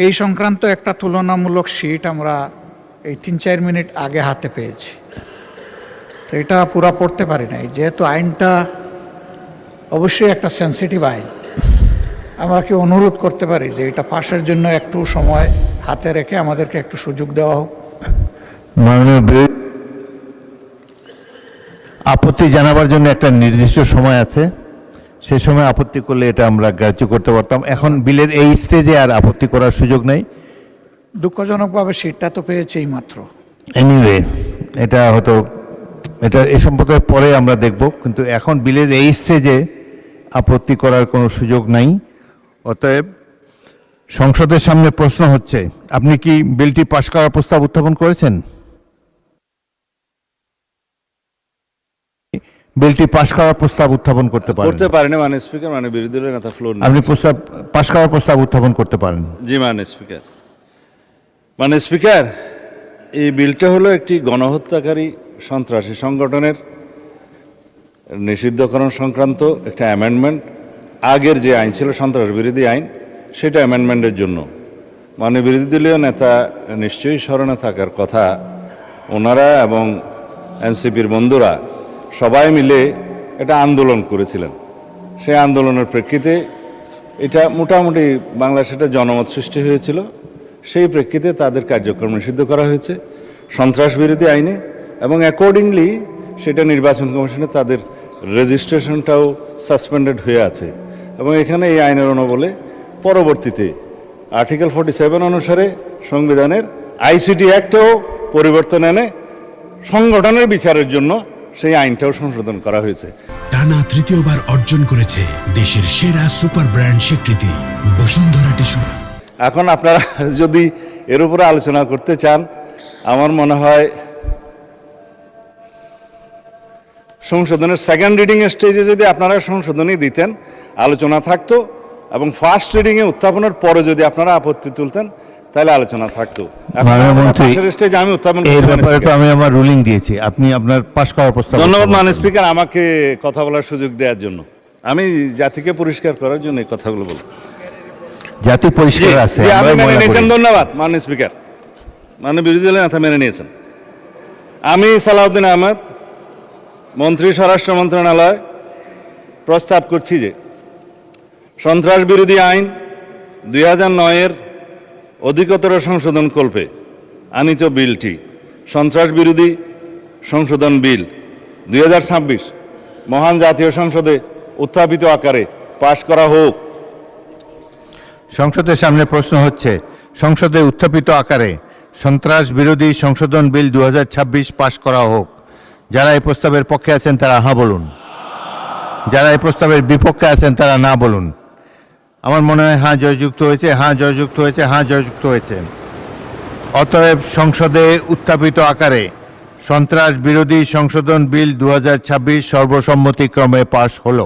এই সংক্রান্ত একটা তুলনামূলক শীট আমরা এই ৩-৪ মিনিট আগে হাতে পেয়েছি। তো এটা পুরা পড়তে পারি নাই, যেহেতু আইনটা অবশ্যই একটা সেন্সিটিভ আইন। আমরা কি অনুরোধ করতে পারি যে এটা পাশের জন্য একটু সময় হাতে রেখে আমাদেরকে একটু সুযোগ দেওয়া হোক। মাননীয় আপত্তি জানাবার জন্য একটা নির্দিষ্ট সময় আছে, সেই সময় আপত্তি করলে এটা আমরা গ্রাহ্য করতে পারতাম। এখন বিলের এই স্টেজে আর আপত্তি করার সুযোগ নেই। দুঃখজনকভাবে শীটটা তো পেয়েছি এই মাত্র। এনিওয়ে এটা হয়তো এটা এ সম্পর্কে পরে আমরা দেখব, কিন্তু এখন বিলের এই স্টেজে আপত্তি করার কোনো সুযোগ নাই। অতএব সংসদের সামনে প্রশ্ন হচ্ছে, আপনি কি বিলটি পাশ করার প্রস্তাব উত্থাপন করেছেন? বিলটি পাশ করার প্রস্তাব উত্থাপন করতে পারেন মাননীয় স্পিকার, মানে বিরোধী দলের নেতা ফ্লোর আপনি প্রস্তাব পাশ করার প্রস্তাব উত্থাপন করতে পারেন। জি মাননীয় স্পিকার। মাননীয় স্পিকার, এই বিলটা হলো একটি গণহত্যাকারী সন্ত্রাসী সংগঠনের নিষিদ্ধকরণ সংক্রান্ত একটা অ্যামেন্ডমেন্ট। আগের যে আইন ছিল সন্ত্রাস বিরোধী আইন, সেটা অ্যামেন্ডমেন্টের জন্য মাননীয় বিরোধী দলীয় নেতা নিশ্চয়ই স্মরণে থাকার কথা। ওনারা এবং এনসিপির বন্ধুরা সবাই মিলে এটা আন্দোলন করেছিলেন। সেই আন্দোলনের প্রেক্ষিতে এটা মোটামুটি বাংলাদেশে একটা জনমত সৃষ্টি হয়েছিল। সেই প্রেক্ষিতে তাদের কার্যক্রম নিষিদ্ধ করা হয়েছে সন্ত্রাস বিরোধী আইনে, এবং অ্যাকর্ডিংলি সেটা নির্বাচন কমিশনে তাদের রেজিস্ট্রেশনটাও সাসপেন্ডেড হয়ে আছে। এবং এখানে এই আইনের অনুবলে পরবর্তীতে আর্টিকেল 47 অনুসারে সংবিধানের আইসিটি অ্যাক্টেও পরিবর্তন এনে সংগঠনের বিচারের জন্য সেই আইনটাও সংশোধন করা হয়েছে। টানা তৃতীয়বার অর্জন করেছে দেশের সেরা সুপার ব্র্যান্ড স্বীকৃতি বসুন্ধরা টিস্যু। এখন আপনারা যদি এর উপরে আলোচনা করতে চান, আমার মনে হয় সংশোধনের সেকেন্ড রিডিং স্টেজে যদি আপনারা সংশোধনী দিতেন, আলোচনা থাকতো, এবং ফার্স্ট রিডিংয়ে উত্থাপনের পরে যদি আপনারা আপত্তি তুলতেন, তাহলে আলোচনা থাকতো। আমি উত্থাপন আমি আমার রুলিং দিয়েছি, আপনি আপনার পাশ করার প্রস্তাব। ধন্যবাদ মাননীয় স্পিকার আমাকে কথা বলার সুযোগ দেওয়ার জন্য। আমি জাতিকে পরিষ্কার করার জন্য এই কথাগুলো বলি। জাতি পরিষ্কার আছে, মেনে নিয়েছেন। ধন্যবাদ মাননীয় স্পিকার। মাননীয় বিরোধী দলের নেতা মেনে নিয়েছেন। আমি সালাউদ্দিন আহমেদ, মন্ত্রী স্বরাষ্ট্র মন্ত্রণালয়, প্রস্তাব করছি যে সন্ত্রাস বিরোধী আইন 2009-এর অধিকতর সংশোধন কল্পে আনিত বিলটি সন্ত্রাস বিরোধী সংশোধন বিল 2026 মহান জাতীয় সংসদে উত্থাপিত আকারে পাশ করা হোক। সংসদের সামনে প্রশ্ন হচ্ছে, সংসদে উত্থাপিত আকারে সন্ত্রাস বিরোধী সংশোধন বিল 2026 পাশ করা হোক। যারা এই প্রস্তাবের পক্ষে আছেন তারা হ্যাঁ বলুন, যারা এই প্রস্তাবের বিপক্ষে আছেন তারা না বলুন। আমার মনে হয় হ্যাঁ জয়যুক্ত হয়েছে, হ্যাঁ জয়যুক্ত হয়েছে, হ্যাঁ জয়যুক্ত হয়েছে। অতএব সংসদে উত্থাপিত আকারে সন্ত্রাস বিরোধী সংশোধন বিল 2026 সর্বসম্মতিক্রমে পাশ হলো।